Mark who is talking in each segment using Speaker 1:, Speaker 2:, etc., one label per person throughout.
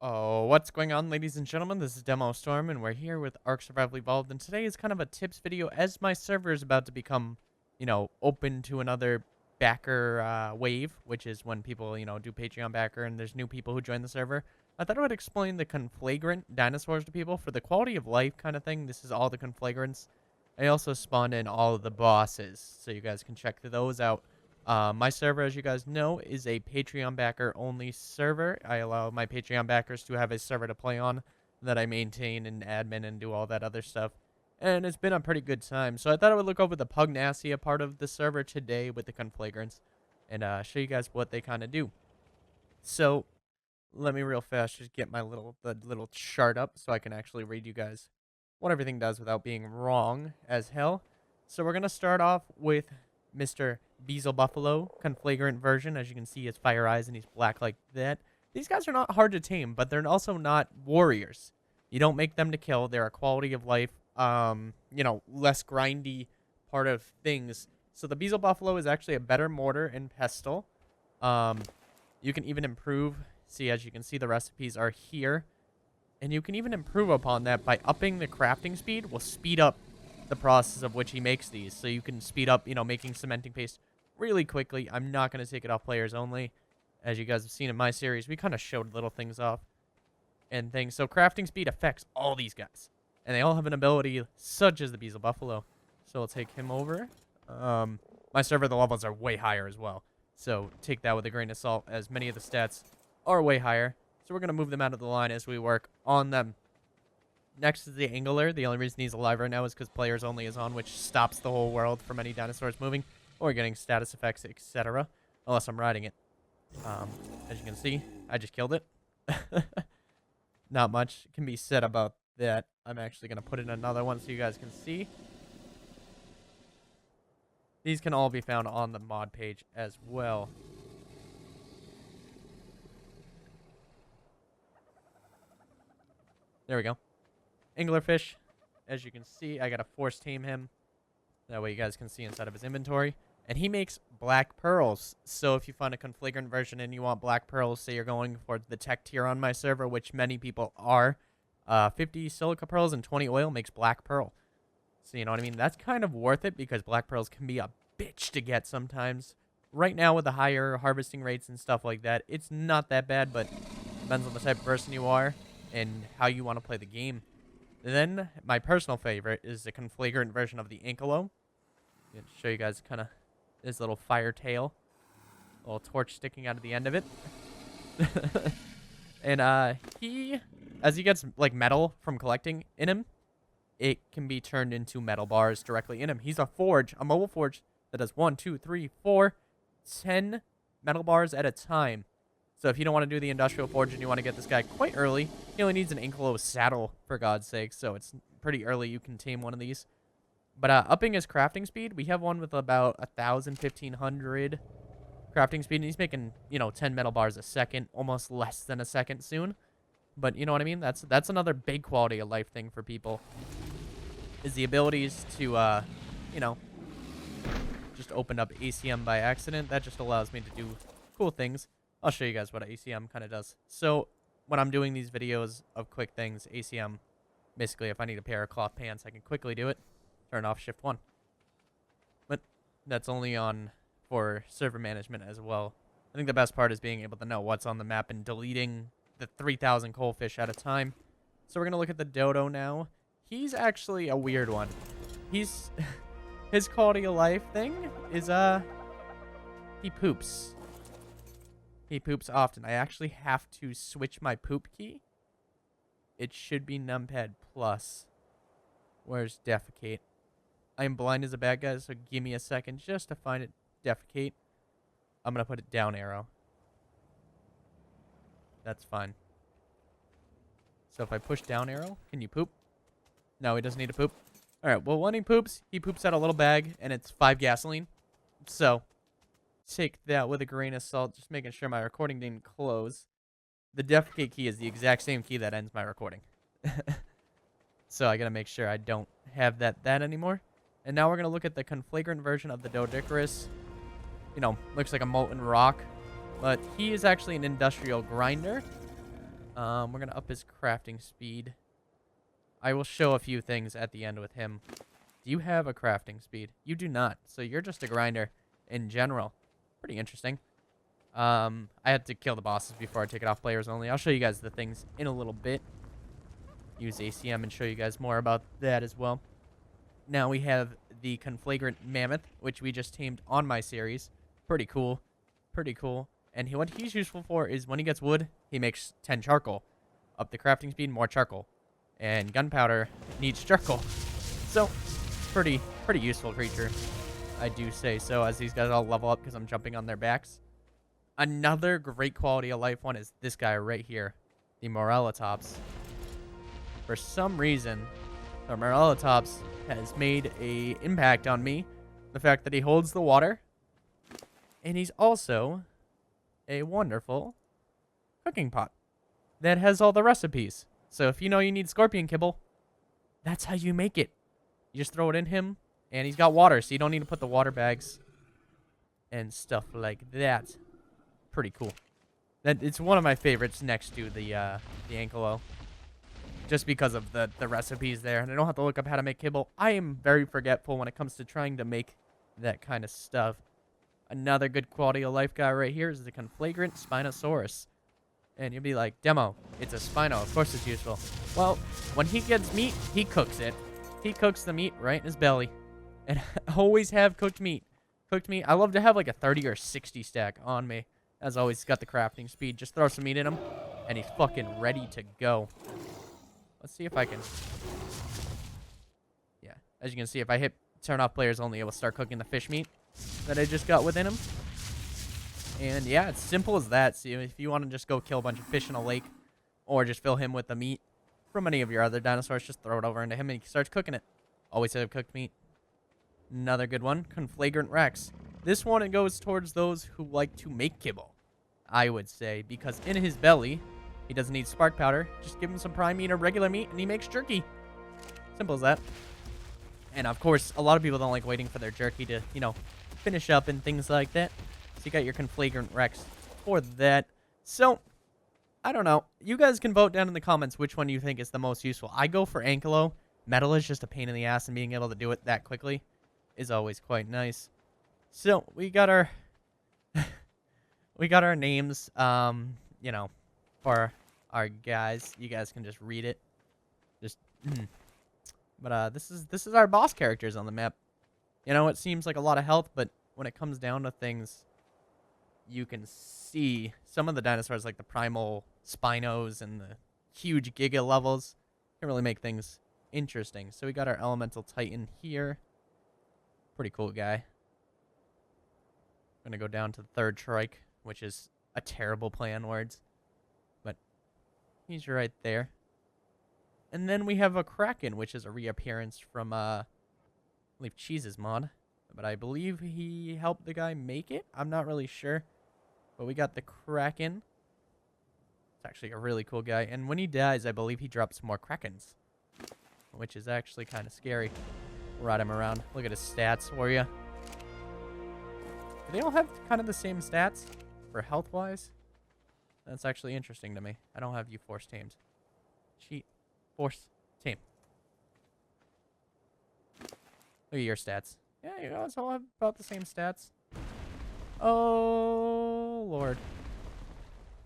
Speaker 1: Oh, what's going on, ladies and gentlemen? This is DemoStorm, and we're here with Ark Survival Evolved, and today is kind of a tips video as my server is about to become, open to another backer wave, which is when people, do Patreon backer, and there's new people who join the server. I thought I would explain the conflagrant dinosaurs to people for the quality of life kind of thing. This is all the conflagrants. I also spawned in all of the bosses, so you guys can check those out. My server, as you guys know, is a Patreon backer only server. I allow my Patreon backers to have a server to play on that I maintain and admin and do all that other stuff. And it's been a pretty good time. So I thought I would look over the Pugnacia part of the server today with the conflagrants and show you guys what they kind of do. So let me real fast just get my little chart up so I can actually read you guys what everything does without being wrong as hell. So we're going to start off with Mr. Beelzebufo, conflagrant version. As you can see, he has fire eyes and he's black like that. These guys are not hard to tame, but they're also not warriors. You don't make them to kill. They're a quality of life, less grindy part of things. So the Beelzebufo is actually a better mortar and pestle. You can even improve. See, as you can see, the recipes are here. And you can even improve upon that by upping the crafting speed. Will speed up the process of which he makes these. So you can speed up, making cementing paste really quickly. I'm not going to take it off players only. As you guys have seen in my series, we kind of showed little things off and things. So crafting speed affects all these guys. And they all have an ability such as the Beelzebufo. So we'll take him over. My server, the levels are way higher as well. So take that with a grain of salt, as many of the stats are way higher. So we're going to move them out of the line as we work on them. Next is the Angler. The only reason he's alive right now is because players only is on, which stops the whole world from any dinosaurs moving or getting status effects, etc. Unless I'm riding it. As you can see, I just killed it. Not much can be said about that. I'm actually going to put in another one so you guys can see. These can all be found on the mod page as well. There we go. Anglerfish, as you can see, I got to force tame him. That way you guys can see inside of his inventory. And he makes black pearls. So if you find a conflagrant version and you want black pearls, say you're going for the tech tier on my server, which many people are, 50 silica pearls and 20 oil makes black pearl. So you know what I mean? That's kind of worth it because black pearls can be a bitch to get sometimes. Right now with the higher harvesting rates and stuff like that, it's not that bad, but depends on the type of person you are and how you want to play the game. Then, my personal favorite is the conflagrant version of the Incaloto. I'll show you guys kind of this little fire tail. A little torch sticking out of the end of it. And as he gets, like, metal from collecting in him, it can be turned into metal bars directly in him. He's a forge, a mobile forge that does 1, 2, 3, 4, 10 metal bars at a time. So if you don't want to do the industrial forge and you want to get this guy quite early, he only needs an Incaloto saddle, for God's sake. So it's pretty early you can tame one of these. But upping his crafting speed, we have one with about 1,000, 1,500 crafting speed. And he's making, 10 metal bars a second, almost less than a second soon. But you know what I mean? That's another big quality of life thing for people. Is the abilities to, just open up ACM by accident. That just allows me to do cool things. I'll show you guys what ACM kind of does. So when I'm doing these videos of quick things, ACM, basically if I need a pair of cloth pants, I can quickly do it. Turn off shift 1. But that's only on for server management as well. I think the best part is being able to know what's on the map and deleting the 3,000 coalfish at a time. So we're going to look at the Dodo now. He's actually a weird one. His quality of life thing is, he poops. He poops often. I actually have to switch my poop key. It should be numpad plus. Where's defecate? I am blind as a bad guy, so give me a second just to find it. Defecate. I'm going to put it down arrow. That's fine. So if I push down arrow, can you poop? No, he doesn't need to poop. Alright, well when he poops out a little bag, and it's 5 gasoline. So take that with a grain of salt, just making sure my recording didn't close. The defecate key is the exact same key that ends my recording. So I gotta make sure I don't have that anymore. And now we're gonna look at the conflagrant version of the Doedicurus. Looks like a molten rock, but he is actually an industrial grinder. We're gonna up his crafting speed. I will show a few things at the end with him. Do you have a crafting speed? You do not. So you're just a grinder in general. Pretty interesting. I had to kill the bosses before I take it off players only. I'll show you guys the things in a little bit. Use ACM and show you guys more about that as well. Now we have the Conflagrant Mammoth, which we just tamed on my series. Pretty cool. Pretty cool. And what he's useful for is when he gets wood, he makes 10 charcoal. Up the crafting speed, more charcoal. And gunpowder needs charcoal. So, pretty useful creature. I do say so, as these guys all level up because I'm jumping on their backs. Another great quality of life one is this guy right here. The Morellatops. For some reason, the Morellatops has made an impact on me. The fact that he holds the water. And he's also a wonderful cooking pot that has all the recipes. So if you know you need scorpion kibble, that's how you make it. You just throw it in him, and he's got water, so you don't need to put the water bags and stuff like that. Pretty cool. It's one of my favorites next to the Incaloto. Just because of the recipes there, and I don't have to look up how to make kibble. I am very forgetful when it comes to trying to make that kind of stuff. Another good quality of life guy right here is the Conflagrant Spinosaurus. And you'll be like, Demo, it's a Spino. Of course it's useful. Well, when he gets meat, he cooks it. He cooks the meat right in his belly. And I always have cooked meat. Cooked meat. I love to have like a 30 or 60 stack on me. As always, he's got the crafting speed. Just throw some meat in him, and he's fucking ready to go. Let's see if I can... Yeah, as you can see, if I hit turn off players only, it will start cooking the fish meat that I just got within him. And yeah, it's simple as that. See, if you want to just go kill a bunch of fish in a lake, or just fill him with the meat from any of your other dinosaurs, just throw it over into him and he starts cooking it. Always have cooked meat. Another good one, Conflagrant Rex. This one, it goes towards those who like to make kibble, I would say, because in his belly, he doesn't need spark powder. Just give him some prime meat or regular meat, and he makes jerky. Simple as that. And of course, a lot of people don't like waiting for their jerky to, you know, finish up and things like that. So you got your Conflagrant Rex for that. So, I don't know. You guys can vote down in the comments which one you think is the most useful. I go for Incaloto. Metal is just a pain in the ass, and being able to do it that quickly is always quite nice. So, we got our... we got our names, you know, for our guys. You guys can just read it. Just... But, this is our boss characters on the map. You know, it seems like a lot of health, but when it comes down to things, you can see some of the dinosaurs, like the primal Spinos and the huge Giga levels, can really make things interesting. So we got our Elemental Titan here. Pretty cool guy. I'm going to go down to the third trike, which is a terrible play on words. But he's right there. And then we have a Kraken, which is a reappearance from, I believe, Cheese's mod. But I believe he helped the guy make it. I'm not really sure. But we got the Kraken. It's actually a really cool guy. And when he dies, I believe he drops more Krakens, which is actually kind of scary. Ride him around. Look at his stats for you. Do they all have kind of the same stats for health-wise? That's actually interesting to me. I don't have you force tamed. Cheat. Force tame. Look at your stats. Yeah, you guys all have about the same stats. Oh, Lord.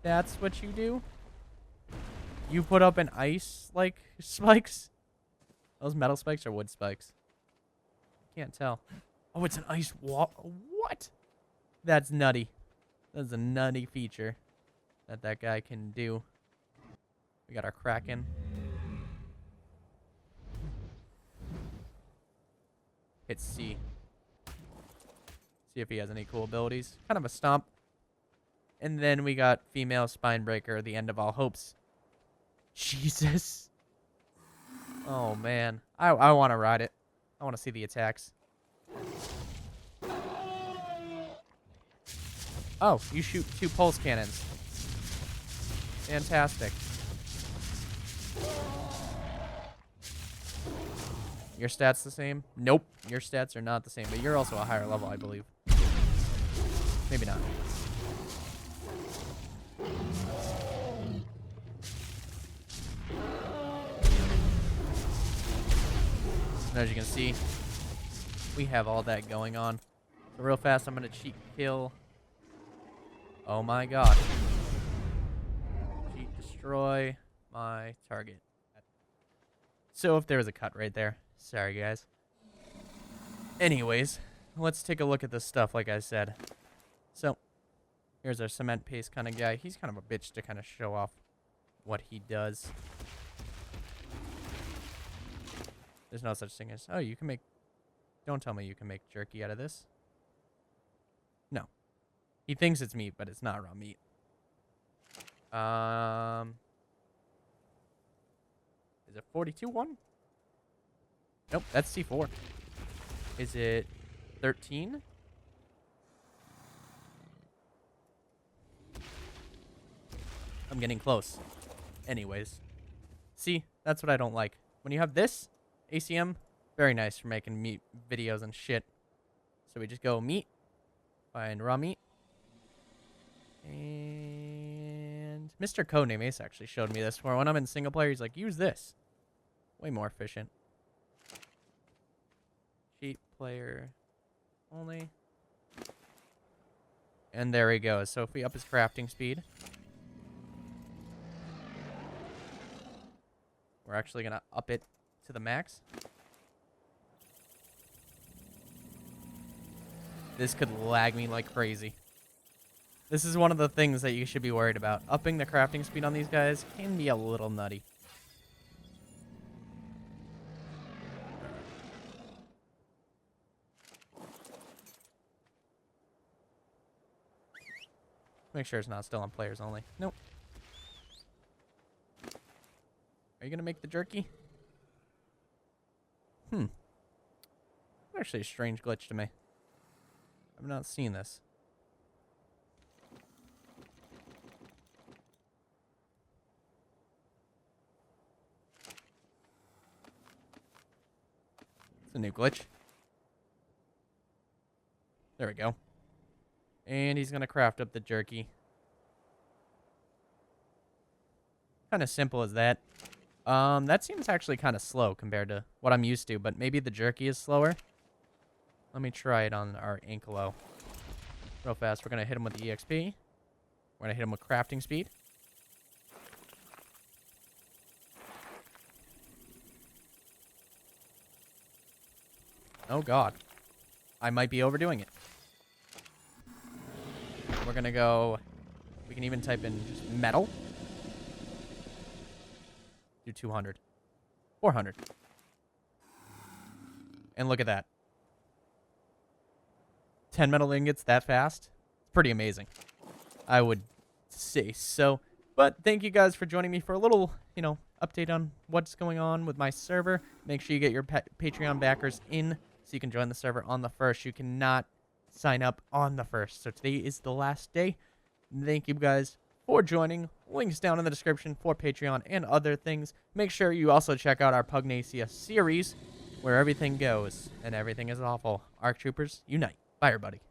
Speaker 1: That's what you do? You put up an ice, like, spikes? Those metal spikes or wood spikes? Can't tell. Oh, it's an ice wall. What? That's nutty. That's a nutty feature that guy can do. We got our Kraken. Hit C. See if he has any cool abilities. Kind of a stomp. And then we got female Spinebreaker, the end of all hopes. Jesus. Oh, man. I want to ride it. I want to see the attacks. Oh, you shoot 2 pulse cannons. Fantastic. Your stats the same? Nope. Your stats are not the same, but you're also a higher level, I believe. Maybe not. And as you can see, we have all that going on. So real fast, I'm going to cheat kill. Oh my god. Cheat destroy my target. So if there was a cut right there. Sorry, guys. Anyways, let's take a look at this stuff, like I said. So, here's our cement paste kind of guy. He's kind of a bitch to kind of show off what he does. There's no such thing as, oh, you can make... Don't tell me you can make jerky out of this. No. He thinks it's meat, but it's not raw meat. Is it 42-1? Nope, that's C4. Is it 13? I'm getting close. Anyways. See, that's what I don't like. When you have this, ACM, very nice for making meat videos and shit. So we just go meat, find raw meat. And Mr. Codename Ace actually showed me this. Where when I'm in single player, he's like, use this. Way more efficient. Cheat player only. And there he goes. So if we up his crafting speed, we're actually going to up it to the max. This could lag me like crazy. This is one of the things that you should be worried about. Upping the crafting speed on these guys can be a little nutty. Make sure it's not still on players only. Nope. Are you going to make the jerky? Actually a strange glitch to me. I've not seen this. It's a new glitch. There we go. And he's going to craft up the jerky. Kind of simple as that. That seems actually kind of slow compared to what I'm used to, but maybe the jerky is slower. Let me try it on our Incaloto. Real fast, we're going to hit him with the EXP. We're going to hit him with crafting speed. Oh god. I might be overdoing it. We're going to go... We can even type in just metal. Do 200. 400. And look at that. 10 metal ingots that fast? It's pretty amazing. I would say so. But thank you guys for joining me for a little, update on what's going on with my server. Make sure you get your Patreon backers in so you can join the server on the 1st. You cannot sign up on the 1st. So today is the last day. Thank you guys for joining. Links down in the description for Patreon and other things. Make sure you also check out our Pugnacia series where everything goes and everything is awful. ARC Troopers, unite. Bye, everybody.